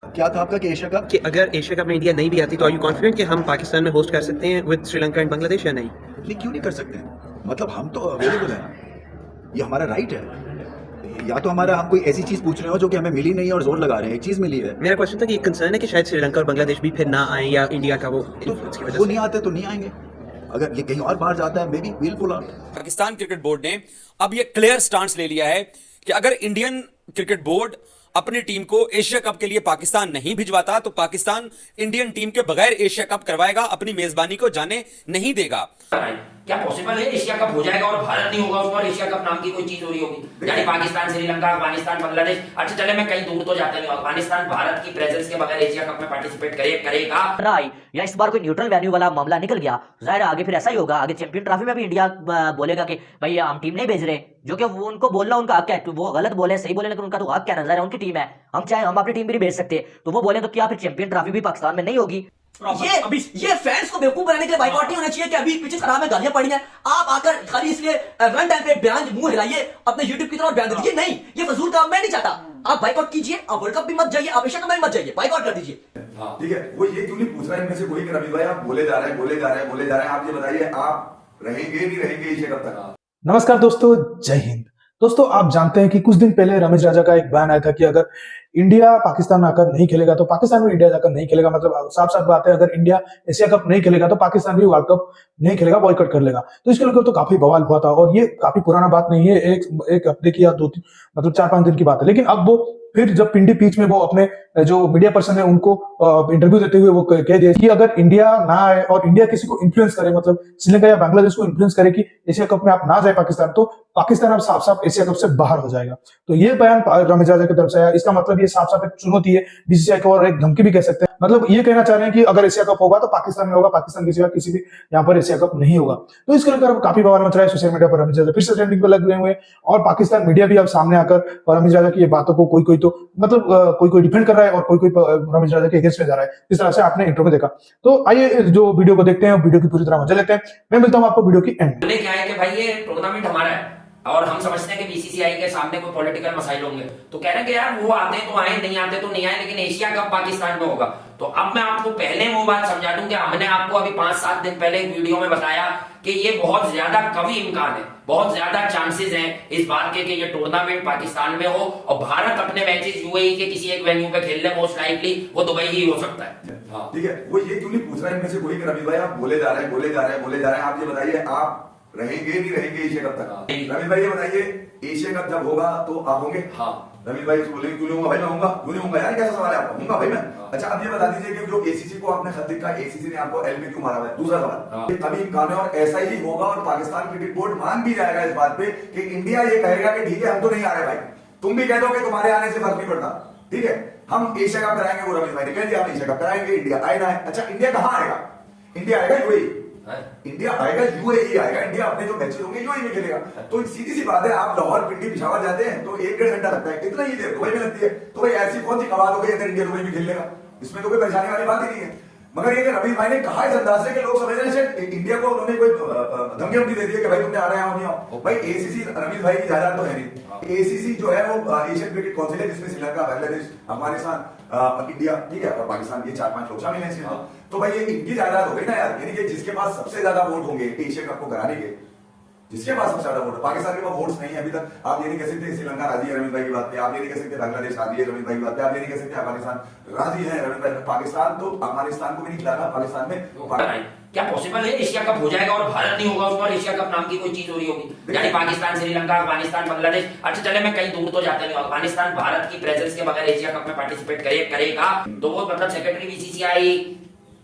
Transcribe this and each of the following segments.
क्या था आपका कि एशिया कप कि अगर एशिया कप में इंडिया नहीं भी आती तो आर यू कॉन्फिडेंट कि हम पाकिस्तान में होस्ट कर सकते हैं विद श्रीलंका एंड बांग्लादेश या नहीं? नहीं क्यों नहीं कर सकते? मतलब हम तो अवेलेबल है, ये हमारा राइट है। या तो हमारा हम कोई ऐसी चीज पूछ रहे हो जो कि हमें मिली नहीं और जोर लगा रहे हैं, एक चीज मिली है मेरा क्वेश्चन था कि एक कंसर्न है कि शायद श्रीलंका और बांग्लादेश भी फिर ना आए या इंडिया का वो influence की तो वजह वो से। नहीं आते तो नहीं आएंगे। अगर ये कहीं और बाहर जाता है maybe will pull out. Pakistan cricket board ने अब ये क्लियर स्टांस ले लिया है कि अगर इंडियन क्रिकेट बोर्ड अपनी टीम को एशिया कप के लिए पाकिस्तान नहीं भिजवाता तो पाकिस्तान इंडियन टीम के बगैर एशिया कप करवाएगा, अपनी मेजबानी को जाने नहीं देगा। क्या पॉसिबल है एशिया कप हो जाएगा और भारत नहीं होगा उसमें और एशिया कप नाम की कोई चीज हो रही होगी? यानी पाकिस्तान, श्रीलंका, अफगानिस्तान, बांग्लादेश, अच्छा चले मैं कहीं दूर तो जाता नहीं हूं, अफगानिस्तान भारत की प्रेजेंस के बगैर एशिया कप में पार्टिसिपेट करेगा ना आई या इस बार कोई न्यूट्रल वेन्यू वाला मामला निकल गया, जाहिर है आगे फिर ऐसा ही होगा। आगे चैंपियन ट्रॉफी में भी इंडिया बोलेगा कि भाई हम टीम नहीं भेज रहे, जो कि वो उनको बोलना उनका हक है। तो वो गलत बोले सही बोले लेकिन उनका तो हक क्या नजर है, उनकी टीम है, हम चाहे हम अपनी टीम भी नहीं भेज सकते। तो वो बोले तो क्या फिर चैंपियन ट्रॉफी भी पाकिस्तान में नहीं होगी? ये फैंस को बेवकूफ बनाने के लिए बाइकआउट नहीं होना चाहिए कि अभी पीछे खराब है, गालियां पड़ी हैं, आप आकर खाली इसलिए वन टाइम पे बयान मुंह हिलाइए अपने यूट्यूब की तरफ बयान दे दीजिए। नहीं, ये फजूल काम मैं नहीं चाहता। आप बाइकआउट कीजिए, आप वर्ल्ड कप भी मत जाइए, आप एशिया कप में भी मत जाइए, बाइकआउट कर दीजिए। ठीक है, वो ये क्यों नहीं पूछ रहा है इनमें से कोई कि रवि भाई आप बोले जा रहे हैं, आप ये बताइए आप रहेंगे नहीं रहेंगे एशिया कप तक? नमस्कार दोस्तों, जय हिंद। दोस्तों आप जानते हैं कि कुछ दिन पहले रमेश राजा का एक बयान आया था कि अगर इंडिया पाकिस्तान आकर नहीं खेलेगा तो पाकिस्तान भी इंडिया जाकर नहीं खेलेगा। मतलब साफ साफ बात है, अगर इंडिया एशिया कप नहीं खेलेगा तो पाकिस्तान भी वर्ल्ड कप नहीं खेलेगा, बॉयकॉट कर लेगा। तो इसके लेकर तो काफी बवाल हुआ था और ये काफी पुराना बात नहीं है, एक हफ्ते की या दो तीन मतलब 4-5 दिन की बात है। लेकिन अब वो फिर जब पिंडी पीच में वो अपने जो मीडिया पर्सन है उनको इंटरव्यू देते हुए वो कह दिया कि अगर इंडिया ना आए और इंडिया किसी को इन्फ्लुएंस करे, मतलब श्रीलंका या बांग्लादेश को इन्फ्लुएंस करे कि एशिया कप में आप ना जाए पाकिस्तान, तो पाकिस्तान अब साफ साफ एशिया कप से बाहर हो जाएगा। तो ये बयान रमेश राजा की तरफ से आया। इसका मतलब ये साफ साफ एक चुनौती है बीसीसीआई को और एक धमकी भी कह सकते हैं। मतलब ये कहना चाह रहे हैं कि अगर एशिया कप होगा तो पाकिस्तान में होगा, पाकिस्तान की सिवा किसी भी यहाँ पर एशिया कप नहीं होगा। तो इसके लेकर काफी बवाल मच रहा है सोशल मीडिया पर। रमेश राजा फिर से ट्रेंडिंग पर लग गए हुए और पाकिस्तान मीडिया भी अब सामने आकर रमेश राजा की ये बातों को कोई तो मतलब कोई डिफेंड कर रहा है और कोई रमेश राजा के अगेंस्ट में जा रहा है, इस तरह से आपने इंट्रो में देखा। तो आइए जो वीडियो को देखते हैं, वीडियो की पूरी तरह मजा लेते हैं। मैं मिलता हूं आपको वीडियो की एंड। क्या है कि भाई ये टूर्नामेंट हमारा है और हम समझते हैं कि बीसीसीआई के सामने कोई पॉलिटिकल मसाइल होंगे, तो कह रहे हैं कि यार वो आते तो आए, नहीं आते तो नहीं आए, लेकिन एशिया कप पाकिस्तान में होगा। तो अब मैं आपको पहले वो बात समझा दूं कि हमने आपको अभी 5-7 दिन पहले एक वीडियो में बताया कि ये बहुत ज्यादा कवि इम्कान है, बहुत ज्यादा चांसेस हैं इस बात के कि ये टूर्नामेंट पाकिस्तान में हो और भारत अपने मैचेस यूएई के किसी एक वेन्यू पे खेल ले, मोस्ट लाइकली वो दुबई ही हो सकता है। ठीक है, वो ये क्यों नहीं पूछ रहा है इनमें से कोई कि रवि भाई आप बोले जा रहे हैं, आप ये बताइए आप रहेंगे नहीं रहेंगे एशिया कप तक? रवि भाई ये बताइए एशिया कप जब होगा तो आप होंगे? हाँ। रवि भाई बोलेंगे क्यों नहीं होगा भाई? मैं होऊंगा। क्यों नहीं होऊंगा यार, कैसा सवाल है आपका? होऊंगा भाई मैं। अच्छा अब ये बता दीजिए कि जो एसीसी को आपने खत लिखा, एसीसी ने आपको एल में क्यों मारा है? दूसरा सवाल, तभी इम्कान है और ऐसा ही होगा और पाकिस्तान क्रिकेट बोर्ड मान भी जाएगा इस बात पे कि इंडिया ये कहेगा कि ठीक है हम तो नहीं आ रहे भाई, तुम भी कह दो कि तुम्हारे आने से फर्क नहीं पड़ता, ठीक है हम एशिया कप कराएंगे। वो रमेश भाई ने कह दिया हम एशिया कप कराएंगे, इंडिया आए ना आए। अच्छा इंडिया कहां आएगा? इंडिया आएगा यूएई, इंडिया आएगा यूएई आएगा, इंडिया अपने जो मैचेस होंगे यूएई में खेलेगा। तो सीधी सी बात है, आप लाहौर पिंडी पिशावर जाते हैं तो 1-1.5 घंटा लगता है, इतना ही देर दुबई में लगती है। तो भाई ऐसी कौन सी कमाल हो गई अगर इंडिया दुबई में खेल लेगा? इसमें तो कोई परेशानी वाली बात ही नहीं है। मगर ये रवि भाई ने कहा इस अंदाज से कि लोग समझ रहे हैं इंडिया को उन्होंने कोई धमकी दे दी है कि भाई तुमने आ रहे हो नहीं आओ। भाई एसीसी रमेश भाई की जायदाद तो है नहीं। एसीसी जो है वो एशियन क्रिकेट काउंसिल है जिसमें श्रीलंका, बांग्लादेश, अफगानिस्तान, इंडिया, ठीक है और पाकिस्तान, ये 4-5 लोग शामिल हैं इसमें। तो भाई ये इनकी जायदाद हो गई ना यार, यानी कि जिसके पास सबसे ज्यादा वोट होंगे एशिया कप को कराने के, जिसके पास सबसे ज्यादा वोट, पाकिस्तान के पास वोट्स नहीं है अभी तक। आप ये नहीं कह सकते श्रीलंका राजी है रमेश भाई की बात पे, आप ये नहीं कह सकते बांग्लादेश राजी है रमेश भाई की बात पे, आप ये नहीं कह सकते अफगानिस्तान राजी है रमेश भाई। पाकिस्तान तो अफगानिस्तान को भी नहीं खिलाना पाकिस्तान में। क्या पॉसिबल है एशिया कप हो जाएगा और भारत नहीं होगा उसमें और एशिया कप नाम की कोई चीज हो रही होगी? यानी पाकिस्तान, श्रीलंका, अफगानिस्तान, बांग्लादेश, अच्छा चले मैं कहीं दूर तो जाता नहीं हूं, अफगानिस्तान भारत की प्रेजेंस के बगैर एशिया कप में पार्टिसिपेट करेगा। तो वो मतलब सेक्रेटरी बीसीसीआई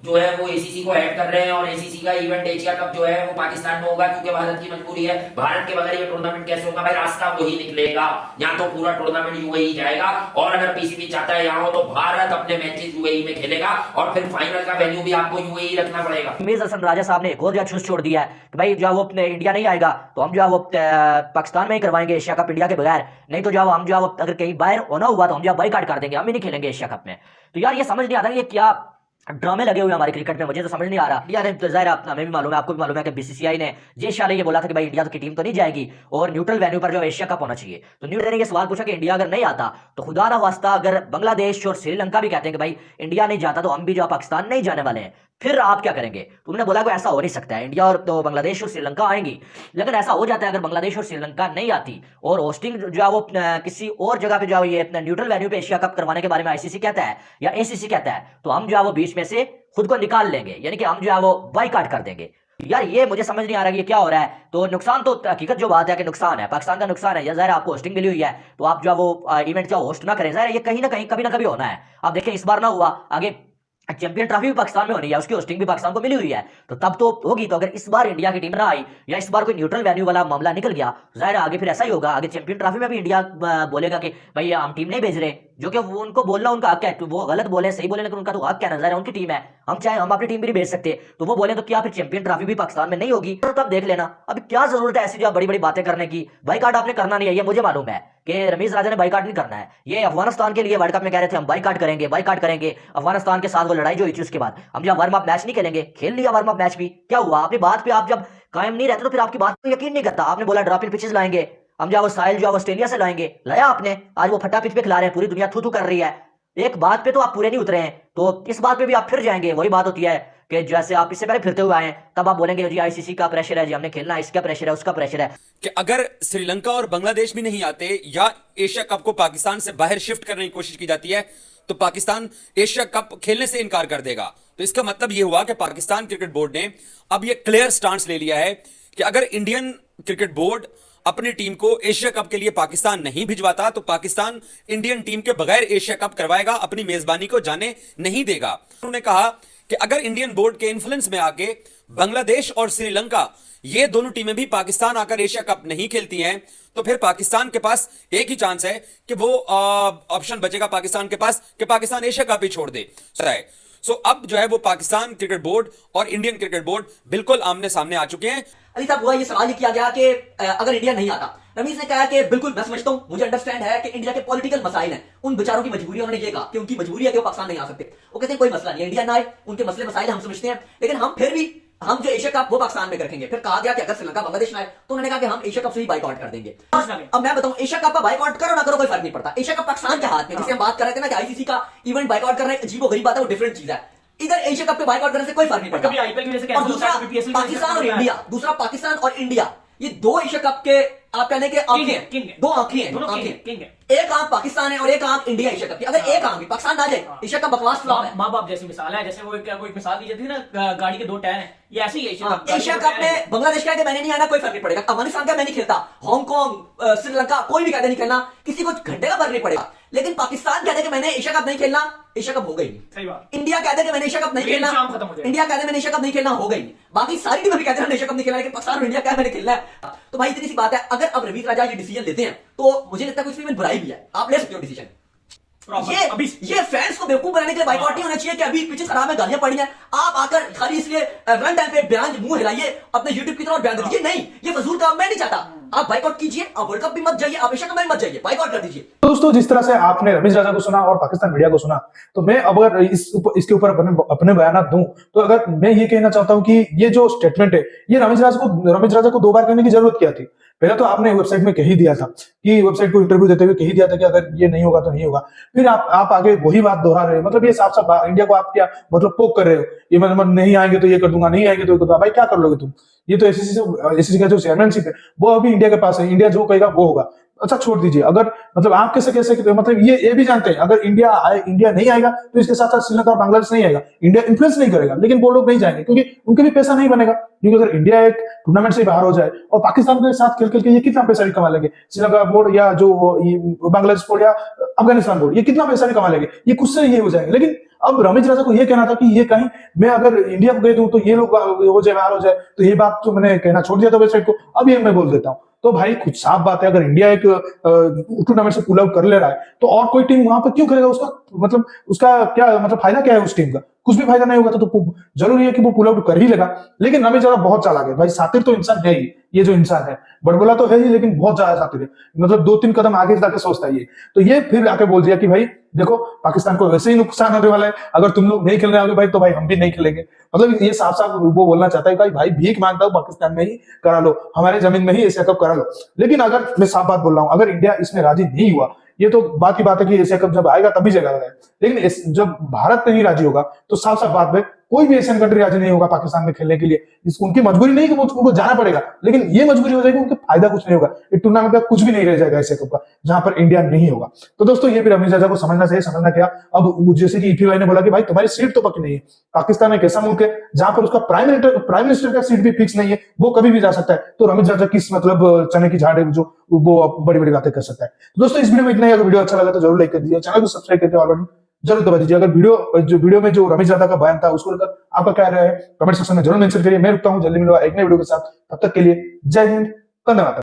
जो है वो एसीसी को हेड कर रहे हैं और एसीसी का इवेंट एशिया कप जो है वो पाकिस्तान में होगा क्योंकि भारत की मजबूरी है। भारत के बगैर ये टूर्नामेंट कैसे होगा भाई? रास्ता वही निकलेगा, या तो पूरा टूर्नामेंट यूएई जाएगा और अगर पीसीबी चाहता है यहाँ हो तो भारत अपने मैचेस यूएई में खेलेगा और फिर फाइनल का वेन्यू भी आपको यूएई रखना पड़ेगा। मीर हसन राजा साहब ने एक और छूट छोड़ दिया है कि भाई जो वो अपने इंडिया नहीं आएगा तो हम जो है वो पाकिस्तान में ही करवाएंगे एशिया कप इंडिया के बगैर, नहीं तो जो हम जो है अगर कहीं बाहर होना हुआ तो हम जो बाइकआउट कर देंगे, हम ही नहीं खेलेंगे एशिया कप में। तो यार ये समझ नहीं आता ये क्या ड्रामे लगे हुए हैं हमारे क्रिकेट में, मुझे तो समझ नहीं आ रहा। इंडिया ने तो ज़ाहिर हमें भी मालूम है, आपको भी मालूम है कि बीसीसीआई ने जिस साल ये बोला था कि भाई इंडिया की टीम तो नहीं जाएगी और न्यूट्रल वेन्यू पर जो एशिया कप होना चाहिए, तो न्यूट्रल ने ये सवाल पूछा कि इंडिया अगर नहीं आता तो खुदा ना वास्ता अगर बांग्लादेश और श्रीलंका भी कहते हैं कि भाई इंडिया नहीं जाता तो हम भी जो पाकिस्तान नहीं जाने वाले हैं, फिर आप क्या करेंगे? तो उन्होंने बोला कि ऐसा हो नहीं सकता है, इंडिया और तो बांग्लादेश और श्रीलंका आएंगी। लेकिन ऐसा हो जाता है अगर बांग्लादेश और श्रीलंका नहीं आती और होस्टिंग जो है वो किसी और जगह पे जो है ये न्यूट्रल वेन्यू पे एशिया कप करवाने के बारे में आईसीसी कहता है या एसीसी कहता है, तो हम जो है वो बीच में से खुद को निकाल लेंगे, यानी कि हम जो है वो बाइकाट कर देंगे। यार ये मुझे समझ नहीं आ रहा कि ये क्या हो रहा है। तो नुकसान तो हकीकत जो बात है कि नुकसान है, पाकिस्तान का नुकसान है। या ज़ाहिर आपको होस्टिंग मिली हुई है तो आप जो है वो इवेंट जो होस्ट ना करें, ज़ाहिर ये कहीं ना कहीं कभी ना कभी होना है। आप देखें इस बार ना हुआ, आगे चैंपियन ट्रॉफी भी पाकिस्तान में होनी है, उसकी होस्टिंग भी पाकिस्तान को मिली हुई है, तो तब तो होगी। तो अगर इस बार इंडिया की टीम ना आई या इस बार कोई न्यूट्रल वेन्यू वाला मामला निकल गया, जाहिर आगे फिर ऐसा ही होगा। आगे चैंपियन ट्रॉफी में भी इंडिया बोलेगा कि भाई हम टीम नहीं भेज रहे, जो कि वो उनको बोलना उनका हक है। तो वो गलत बोले सही बोले, लेकिन उनका तो हक क्या नजर है, उनकी टीम है, हम चाहे हम अपनी टीम भी नहीं भेज सकते। तो वो बोले तो क्या फिर चैंपियन ट्रॉफी भी पाकिस्तान में नहीं होगी? तो तब देख लेना। अभी क्या जरूरत है ऐसी जो बड़ी बड़ी बातें करने की? बाइकाट आपने करना नहीं है, ये मुझे मालूम है कि रमीज राजा ने बाइकाट नहीं करना है। ये अफगानिस्तान के लिए वर्ल्ड कप में कह रहे थे हम बाइकाट करेंगे, बाइकाट करेंगे। अफगानिस्तान के साथ वो लड़ाई जो हुई थी उसके बाद हम जब वार्म अप मैच नहीं खेलेंगे, खेल लिया वार्म अप मैच भी, क्या हुआ? अपनी बात पे आप जब कायम नहीं रहते तो फिर आपकी बात पे यकीन नहीं करता। आपने बोला ड्रॉप इन पिचेस लाएंगे, हम जो साहिल जो ऑस्ट्रेलिया से लाएंगे, लाया आपने, आज वो फटा पिच पे खिला रहे हैं, पूरी दुनिया थू थू कर रही है। एक बात पे तो आप पूरे नहीं उतरे हैं, तो इस बात पे भी आप फिर जाएंगे। वही बात होती है कि जैसे आप इससे पहले फिरते हुए आए तब आप बोलेंगे जी आईसीसी का प्रेशर है, जी हमने खेलना है, इसका प्रेशर है, उसका प्रेशर है। कि अगर श्रीलंका और बांग्लादेश भी नहीं आते या एशिया कप को पाकिस्तान से बाहर शिफ्ट करने की कोशिश की जाती है तो पाकिस्तान एशिया कप खेलने से इनकार कर देगा। तो इसका मतलब यह हुआ कि पाकिस्तान क्रिकेट बोर्ड ने अब यह क्लियर स्टांस ले लिया है कि अगर इंडियन क्रिकेट बोर्ड अपनी टीम को एशिया कप के लिए पाकिस्तान नहीं भिजवाता तो पाकिस्तान इंडियन टीम के बगैर एशिया कप करवाएगा, अपनी मेजबानी को जाने नहीं देगा। उन्होंने कहा कि अगर इंडियन बोर्ड के इन्फ्लुएंस में आके बांग्लादेश और श्रीलंका ये दोनों टीमें भी पाकिस्तान आकर एशिया कप नहीं खेलती हैं तो फिर पाकिस्तान के पास एक ही चांस है कि वो ऑप्शन बचेगा पाकिस्तान के पास कि पाकिस्तान एशिया कप ही छोड़ दे। सो अब जो है वो पाकिस्तान क्रिकेट बोर्ड और इंडियन क्रिकेट बोर्ड बिल्कुल आमने सामने आ चुके हैं। अली साहब हुआ ये सवाल किया गया कि अगर इंडिया नहीं आता, रमीज ने कहा कि बिल्कुल मैं समझता हूं, मुझे अंडरस्टैंड है कि इंडिया के पॉलिटिकल मसाइल हैं, उन बेचारों की मजबूरी है। उन्होंने ये कहा कि उनकी मजबूरी है कि वो पाकिस्तान नहीं आ सकते। वो कहते हैं कोई मसला नहीं, इंडिया ना आए, उनके मसले मसाइल हम समझते हैं, लेकिन हम फिर भी हम जो एशिया कप वो पाकिस्तान में रखेंगे। फिर कहा गया कि अगर श्रीलंका बांग्लादेश ना आए तो उन्होंने कहा कि हम एशिया कप से ही बाइकआउट कर देंगे। अब मैं बताऊं, एशिया कप का बाइकआउट करो ना करो कोई फर्क नहीं पड़ता, एशिया कप पाकिस्तान के हाथ में। जैसे हम बात कर रहे थे ना कि आईसीसी का इवेंट बाइकआउट करना अजीबो-गरीब बात है, वो डिफरेंट चीज है। इधर एशिया कप पे बाइकआउट करने से कोई फर्क नहीं पड़ता। और दूसरा पाकिस्तान और इंडिया, दूसरा पाकिस्तान और इंडिया, ये दो एशिया कप के आप कहने के आंखें, दो आंखें हैं, एक आंख पाकिस्तान है और एक आंख इंडिया एशिया कप की। अगर एक आंख भी पाकिस्तान ना जाए, एशिया कप बकवास फ्लॉप है। माँ बाप जैसी मिसाल है, जैसे वो एक मिसाल दी जाती है ना, गाड़ी के दो टायर हैं, ये ऐसे ही एशिया कप में बांग्लादेश कह के मैंने नहीं आना, कोई फर्क नहीं पड़ेगा। अफगानिस्तान का मैं नहीं खेलता, हांगकांग श्रीलंका कोई भी कहते नहीं खेलना, किसी को घंटे का फर्क नहीं पड़ेगा। लेकिन पाकिस्तान कहते कि मैंने एशिया कप नहीं खेलना, एशिया कप हो गई नहीं। सही बात। इंडिया कहते कि मैंने एशिया कप नहीं खेलना, इंडिया कहते मैंने एशिया कप नहीं खेलना, हो गई नहीं। बाकी सारी टीमें भी कहते हैं एशिया कप नहीं खेलना, लेकिन पाकिस्तान और इंडिया क्या मैंने खेलना है। तो भाई इतनी सी बात है, अगर अब रवीज राजा ये डिसीजन लेते हैं तो मुझे लगता है कुछ भी बुराई भी है, आप ले सकते हो डिसीजन। ये फैंस को बेवकूफ बनाने के लिए बाइकआउट नहीं होना चाहिए कि अभी पीछे खराब है, गालियां पड़ी हैं, आप आकर खाली इसलिए रन टाइम पे बयान मुंह हिलाइए, अपने यूट्यूब की तरफ बयान दीजिए। नहीं, ये फजूल काम मैं नहीं चाहता। आप बाइकआउट कीजिए, आप वर्ल्ड कप भी मत जाइए, आप एशिया कप में मत जाइए, बाइकआउट कर दीजिए। तो दोस्तों जिस तरह से आपने रमीज राजा को सुना और पाकिस्तान मीडिया को सुना, तो मैं अगर इसके ऊपर अपने बयान दूं तो अगर मैं ये कहना चाहता हूं कि ये जो स्टेटमेंट है ये रमीज राजा को 2 बार कहने की जरूरत क्या थी। पहले तो आपने वेबसाइट में कह ही दिया था कि वेबसाइट को इंटरव्यू देते हुए कह ही दिया था कि अगर ये नहीं होगा तो नहीं होगा। फिर आप आगे वही बात दोहरा रहे हो, मतलब ये साफ साफ इंडिया को आप क्या मतलब पोक कर रहे हो। ये मतलब नहीं आएंगे तो ये कर दूंगा, नहीं आएंगे तो ये कर दूंगा। भाई क्या कर लोगे तुम? ये तो एसीसी का जो चेयरमैनशिप है वो अभी इंडिया के पास है, इंडिया जो कहेगा वो होगा। अच्छा छोड़ दीजिए, अगर मतलब आप कैसे मतलब ये भी जानते हैं अगर इंडिया नहीं आएगा तो इसके साथ साथ श्रीलंका और बांग्लादेश नहीं आएगा, इंडिया इन्फ्लुएंस नहीं करेगा, लेकिन वो लोग नहीं जाएंगे क्योंकि उनके भी पैसा नहीं बनेगा। क्योंकि अगर इंडिया एक टूर्नामेंट से बाहर हो जाए और पाकिस्तान के साथ खेल के ये कितना पैसा भी कमा लेंगे, श्रीलंका बोर्ड या जो बांग्लादेश बोर्ड या अफगानिस्तान बोर्ड ये कितना पैसा भी कमा लेंगे, ये खुद से ये हो जाएंगे। लेकिन अब रमीज राजा को ये कहना था कि ये कहीं मैं अगर इंडिया को कह दूं तो ये लोग हो जाए बाहर हो जाए, तो ये बात तो मैंने कहना छोड़ दिया था वेबसाइट को, अब ये मैं बोल देता हूं। तो भाई कुछ साफ बात है, अगर इंडिया एक टूर्नामेंट से पुल आउट कर ले रहा है तो और कोई टीम वहां पर क्यों करेगा? उसका मतलब उसका क्या मतलब फायदा क्या है उस टीम का? कुछ भी फायदा नहीं होगा तो जरूरी है कि वो पुल आउट कर ही लेगा। लेकिन रमेश यादव बहुत चालाक है भाई, शातिर तो इंसान है ही, ये जो इंसान है बड़बोला तो है ही, लेकिन बहुत ज्यादा शातिर है, मतलब 2-3 कदम आगे जाके सोचता है ये। तो ये फिर आके बोल दिया कि भाई देखो पाकिस्तान को वैसे ही नुकसान होने वाला है, अगर तुम लोग नहीं खेलने आओगे भाई तो भाई हम भी नहीं खेलेंगे। मतलब ये साफ साफ वो बोलना चाहता है भाई भीख मांगता हूं पाकिस्तान में ही करा लो, हमारे जमीन में ही एशिया कप करा लो। लेकिन अगर मैं साफ बात बोल रहा हूं, अगर इंडिया इसमें राजी नहीं हुआ, ये तो बात की बात है कि एशिया कप जब आएगा तभी जगह है, लेकिन जब भारत नहीं राजी होगा तो साफ साफ बात है कोई भी एशियन कंट्री राजी नहीं होगा पाकिस्तान में खेलने के लिए। उनकी मजबूरी नहीं कि वो उनको जाना पड़ेगा, लेकिन ये मजबूरी हो जाएगी, उनके फायदा कुछ नहीं होगा, ये टूर्नामेंट का कुछ भी नहीं रह जाएगा एशिया कप का जहां पर इंडिया नहीं होगा। तो दोस्तों ये भी रमेश राजा को समझना चाहिए। समझना क्या, अब जैसे कि ईपी भाई ने बोला कि भाई तुम्हारी सीट तो पक्की नहीं है, पाकिस्तान एक ऐसा मुल्क है जहां पर उसका प्राइम मिनिस्टर का सीट भी फिक्स नहीं है, वो कभी भी जा सकता है। तो रमेश राजा किस मतलब चने की झाड़ है जो वो बड़ी बड़ी बातें कर सकता है। तो दोस्तों इस वीडियो में इतना ही। अगर वीडियो अच्छा लगा तो जरूर लाइक कर दीजिए, चैनल को सब्सक्राइब करके और बटन जरूर दबा दीजिए। अगर वीडियो में जो रमेश राजा का बयान था उसको लेकर आपका क्या राय है कमेंट सेक्शन में जरूर मेंशन करिए। मैं रुकता हूं, जल्दी मिलूंगा एक नए वीडियो के साथ, तब तक के लिए जय हिंद, धन्यवाद।